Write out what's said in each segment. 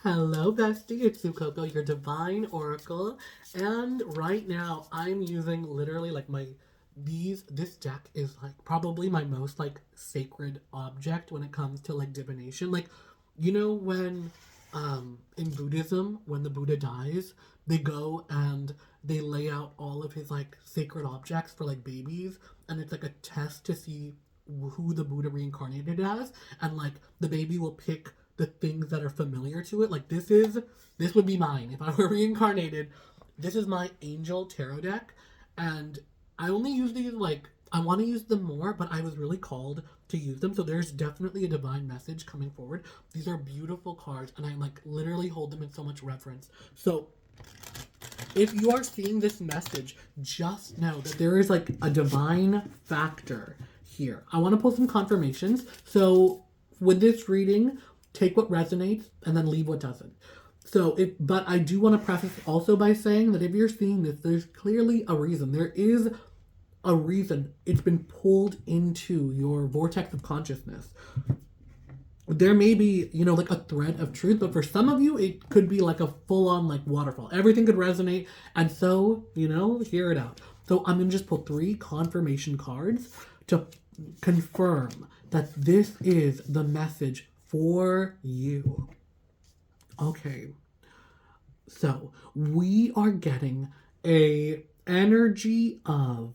Hello, bestie. It's SuCoco, your divine oracle. And right now, I'm using literally like this deck is like probably my most like sacred object when it comes to like divination. Like, when in Buddhism, when the Buddha dies, they go and they lay out all of his like sacred objects for like babies, and it's like a test to see who the Buddha reincarnated as, and like the baby will pick the things that are familiar to it. Like this would be mine if I were reincarnated. This is my angel tarot deck, and I only use these like I want to use them more, but I was really called to use them. So there's definitely a divine message coming forward. These are beautiful cards, and I like literally hold them in so much reverence. So if you are seeing this message, just know that there is like a divine factor here. I want to pull some confirmations. So with this reading, take what resonates and then leave what doesn't. But I do want to preface also by saying that if you're seeing this, there's clearly a reason. There is a reason it's been pulled into your vortex of consciousness. There may be, like a thread of truth, but for some of you, it could be like a full-on like waterfall. Everything could resonate, and so, hear it out. So I'm going to just pull 3 confirmation cards to confirm that this is the message for you. Okay. So we are getting a energy of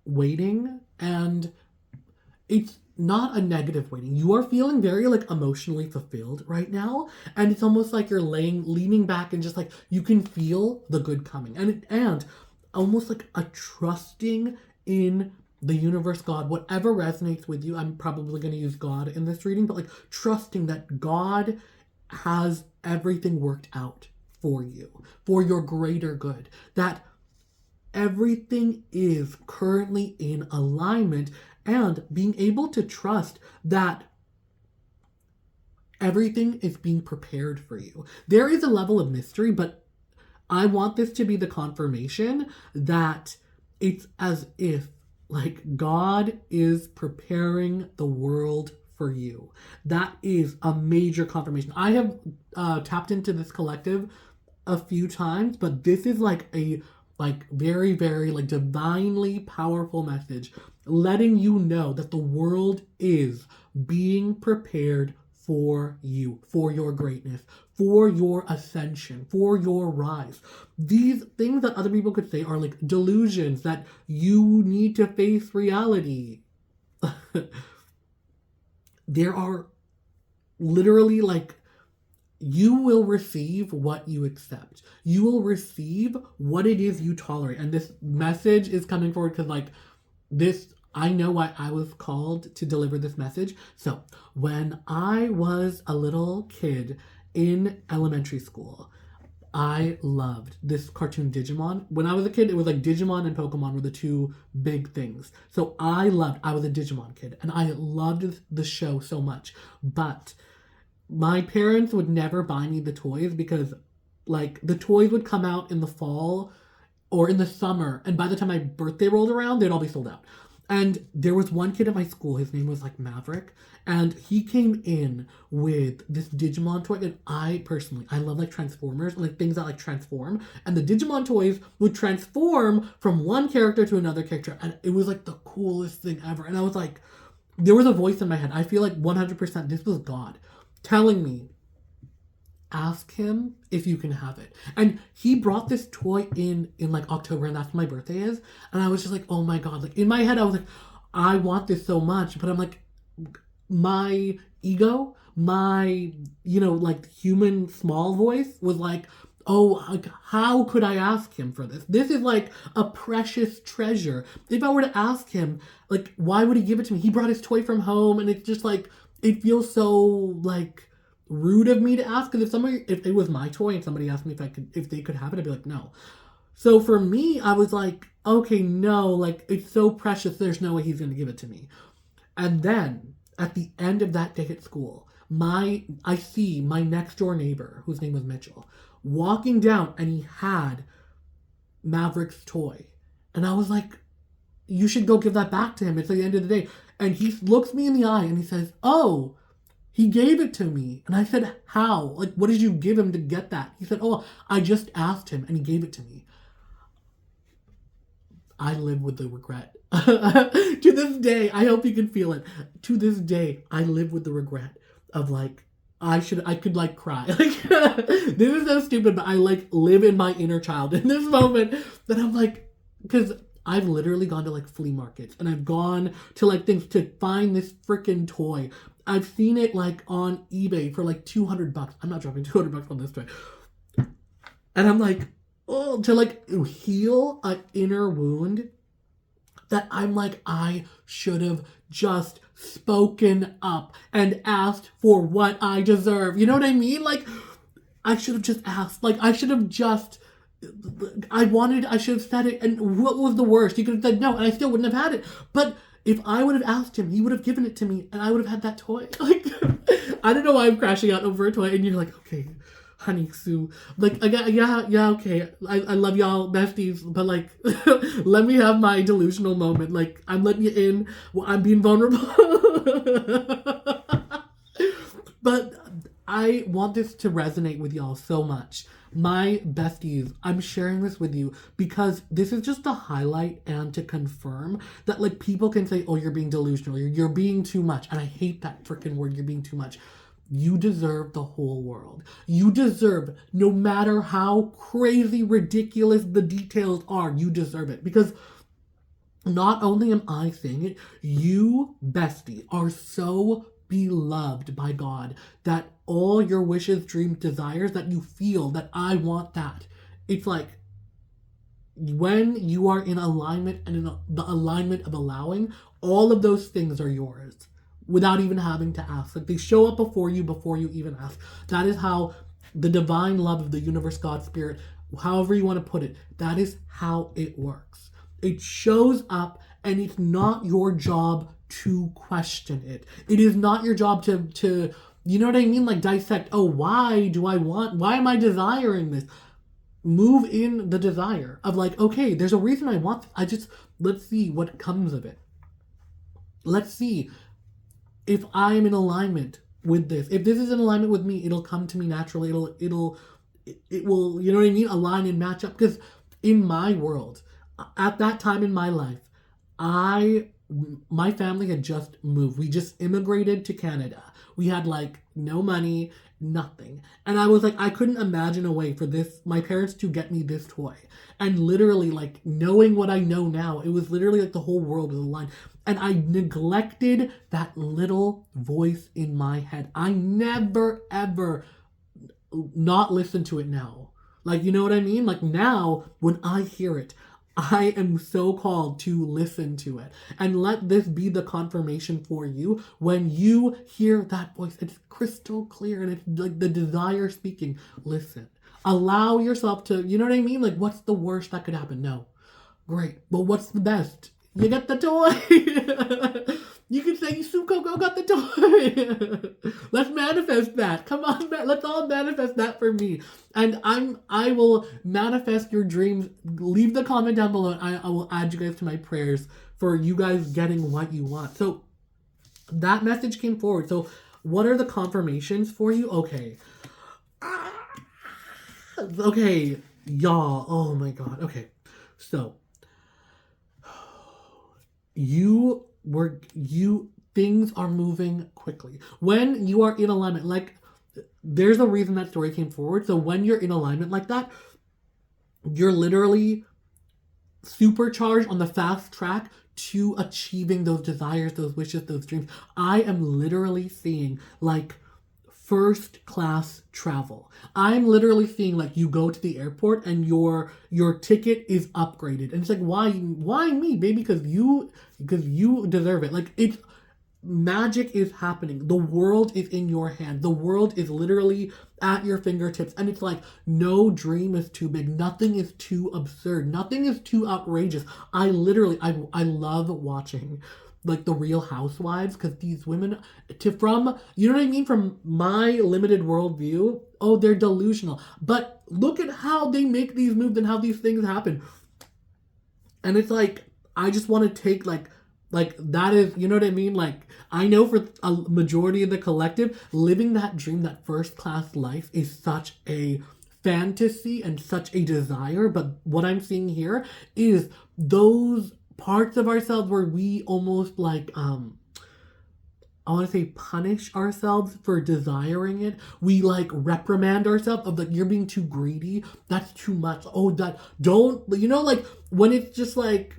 waiting, and it's not a negative waiting. You are feeling very like emotionally fulfilled right now, and it's almost like you're leaning back and just like you can feel the good coming, and almost like a trusting in the universe, God, whatever resonates with you. I'm probably going to use God in this reading, but like trusting that God has everything worked out for you, for your greater good, that everything is currently in alignment, and being able to trust that everything is being prepared for you. There is a level of mystery, but I want this to be the confirmation that it's as if like God is preparing the world for you. That is a major confirmation. I have tapped into this collective a few times, but this is like a very, very like divinely powerful message letting you know that the world is being prepared for you, for your greatness, for your ascension, for your rise. These things that other people could say are like delusions, that you need to face reality. There are literally like, you will receive what you accept. You will receive what it is you tolerate. And this message is coming forward because like this, I know why I was called to deliver this message. So when I was a little kid in elementary school, I loved this cartoon Digimon. When I was a kid, it was like Digimon and Pokemon were the 2 big things. So I was a Digimon kid, and I loved the show so much. But my parents would never buy me the toys because like the toys would come out in the fall or in the summer, and by the time my birthday rolled around, they'd all be sold out. And there was one kid at my school, his name was like Maverick, and he came in with this Digimon toy. And I love like Transformers, like things that like transform. And the Digimon toys would transform from one character to another character. And it was like the coolest thing ever. And I was like, there was a voice in my head. I feel like 100% this was God telling me, ask him if you can have it. And he brought this toy in like October, and that's when my birthday is. And I was just like, oh my God, like in my head I was like, I want this so much. But I'm like, my ego, my like human small voice was like, oh, like, how could I ask him for this? This is like a precious treasure. If I were to ask him, like, why would he give it to me? He brought his toy from home, and it's just like, it feels so like rude of me to ask, because if it was my toy and somebody asked me if they could have it, I'd be like, no. So for me, I was like, okay, no, like it's so precious, there's no way he's gonna give it to me. And then at the end of that day at school, I see my next door neighbor, whose name was Mitchell, walking down, and he had Maverick's toy. And I was like, you should go give that back to him. It's the end of the day. And he looks me in the eye and he says, oh, He gave it to me. And I said, how? Like, what did you give him to get that? He said, oh, I just asked him and he gave it to me. I live with the regret. To this day, I hope you can feel it. To this day, I live with the regret of like, I could like cry. Like, this is so stupid, but I like live in my inner child in this moment that I'm like, because I've literally gone to like flea markets and I've gone to like things to find this freaking toy. I've seen it like on eBay for like $200. I'm not dropping $200 on this toy. And I'm like, oh, to like heal an inner wound that I'm like, I should have just spoken up and asked for what I deserve. You know what I mean? Like, I should have just asked. Like, I should have just, I should have said it. And what was the worst? He could have said no, and I still wouldn't have had it. But if I would have asked him, he would have given it to me, and I would have had that toy. Like, I don't know why I'm crashing out over a toy, and you're like, okay, honey, Sue. Like, yeah, okay. I love y'all besties, but like, let me have my delusional moment. Like, I'm letting you in. Well, I'm being vulnerable. But I want this to resonate with y'all so much. My besties, I'm sharing this with you because this is just to highlight and to confirm that like people can say, oh, you're being delusional. You're being too much. And I hate that freaking word, you're being too much. You deserve the whole world. You deserve, no matter how crazy, ridiculous the details are, you deserve it. Because not only am I saying it, you, bestie, are so beloved by God that all your wishes, dreams, desires that you feel that I want that. It's like when you are in alignment and in the alignment of allowing, all of those things are yours without even having to ask. Like they show up before you even ask. That is how the divine love of the universe, God, spirit, however you want to put it, that is how it works. It shows up and it's not your job to question it. It is not your job to you know what I mean? Like dissect, oh, why am I desiring this? Move in the desire of like, okay, there's a reason I want this. Let's see what comes of it. Let's see if I'm in alignment with this. If this is in alignment with me, it'll come to me naturally. It will, you know what I mean? Align and match up. Because in my world, at that time in my life, my family had just moved. We just immigrated to Canada. We had like no money, nothing. And I was like, I couldn't imagine a way for my parents to get me this toy. And literally like knowing what I know now, it was literally like the whole world was aligned. And I neglected that little voice in my head. I never, ever not listen to it now. Like, you know what I mean? Like now, when I hear it, I am so called to listen to it. And let this be the confirmation for you. When you hear that voice, it's crystal clear and it's like the desire speaking. Listen. Allow yourself to, you know what I mean? Like, what's the worst that could happen? No. Great. But what's the best? You get the toy. You can say SuCoco got the toy. Let's manifest that. Come on, let's all manifest that for me. And I will manifest your dreams. Leave the comment down below. And I will add you guys to my prayers for you guys getting what you want. So that message came forward. So what are the confirmations for you? Okay. Okay, y'all. Oh my God. Okay. So things are moving quickly. When you are in alignment, like there's a reason that story came forward. So when you're in alignment like that, you're literally supercharged on the fast track to achieving those desires, those wishes, those dreams. I am literally seeing like first class travel. I'm literally seeing like you go to the airport and your ticket is upgraded. And it's like, why me, baby? Because you deserve it. Like it's magic is happening. The world is in your hand. The world is literally at your fingertips. And it's like no dream is too big. Nothing is too absurd. Nothing is too outrageous. I love watching like the Real Housewives, because these women, from you know what I mean, from my limited worldview, oh, they're delusional. But look at how they make these moves and how these things happen. And it's like, I just want to take like Like, that is, you know what I mean? Like, I know for a majority of the collective, living that dream, that first class life is such a fantasy and such a desire. But what I'm seeing here is those parts of ourselves where we almost like, I want to say punish ourselves for desiring it. We like reprimand ourselves of like, you're being too greedy. That's too much. Oh, that don't, you know, like when it's just like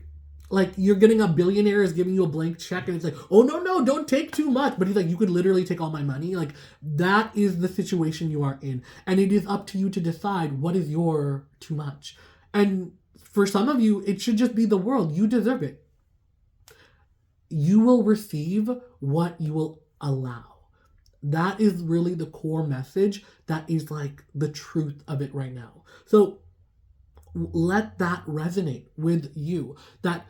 you're getting a billionaire is giving you a blank check and it's like, oh no, no, don't take too much. But he's like, you could literally take all my money. Like that is the situation you are in. And it is up to you to decide what is your too much. And for some of you, it should just be the world. You deserve it. You will receive what you will allow. That is really the core message. That is like the truth of it right now. So let that resonate with you. That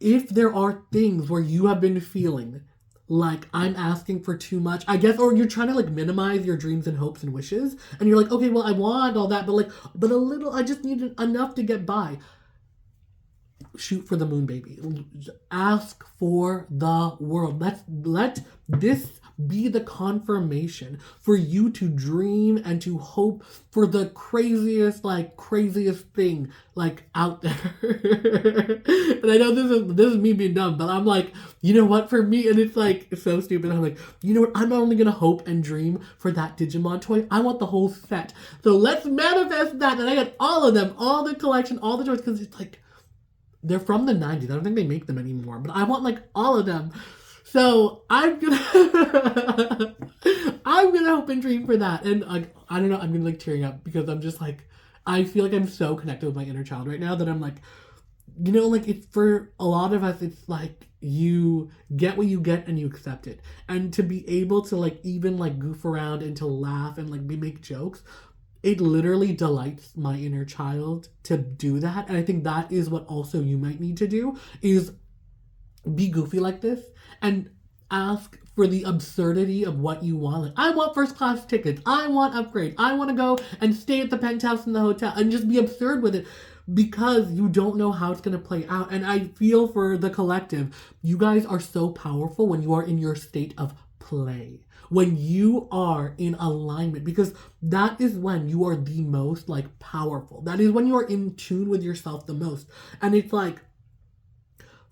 if there are things where you have been feeling like I'm asking for too much, I guess, or you're trying to like minimize your dreams and hopes and wishes, and you're like, okay, well, I want all that, but a little, I just need enough to get by. Shoot for the moon, baby. Ask for the world. Let this be the confirmation for you to dream and to hope for the craziest thing like out there. And I know this is me being dumb, but I'm like, you know what, for me, and it's like it's so stupid. I'm like, you know what, I'm not only gonna hope and dream for that Digimon toy, I want the whole set. So let's manifest that. And I got all of them, all the collection, all the toys, because it's like they're from the 90s. I don't think they make them anymore, but I want like all of them. So I'm gonna I'm gonna hope and dream for that. And like I don't know, I'm gonna like tearing up because I'm just like I feel like I'm so connected with my inner child right now that I'm like, you know, like it's for a lot of us, it's like you get what you get and you accept it. And to be able to like even like goof around and to laugh and like make jokes, it literally delights my inner child to do that. And I think that is what also you might need to do is be goofy like this and ask for the absurdity of what you want. Like, I want first class tickets. I want upgrade. I want to go and stay at the penthouse in the hotel and just be absurd with it because you don't know how it's going to play out. And I feel for the collective, you guys are so powerful when you are in your state of play. When you are in alignment, because that is when you are the most like powerful. That is when you are in tune with yourself the most. And it's like,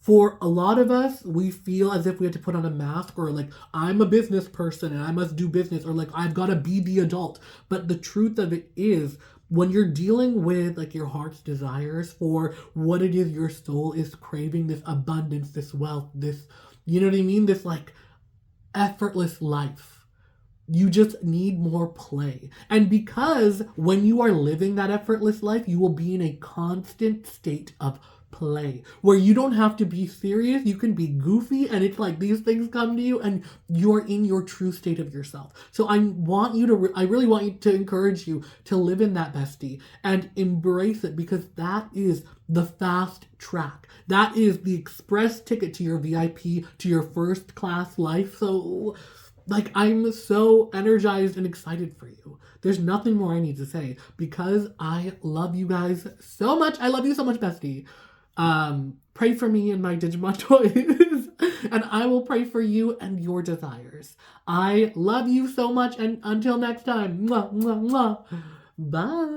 for a lot of us, we feel as if we have to put on a mask or like, I'm a business person and I must do business or like, I've got to be the adult. But the truth of it is, when you're dealing with like your heart's desires for what it is your soul is craving, this abundance, this wealth, this, you know what I mean? This like effortless life. You just need more play. And because when you are living that effortless life, you will be in a constant state of play where you don't have to be serious. You can be goofy and it's like these things come to you and you're in your true state of yourself. So I really want you to encourage you to live in that, bestie, and embrace it, because that is the fast track. That is the express ticket to your VIP, to your first class life. So like, I'm so energized and excited for you. There's nothing more I need to say because I love you guys so much. I love you so much, bestie. Pray for me and my Digimon toys and I will pray for you and your desires. I love you so much, and until next time, mwah, mwah, mwah. Bye.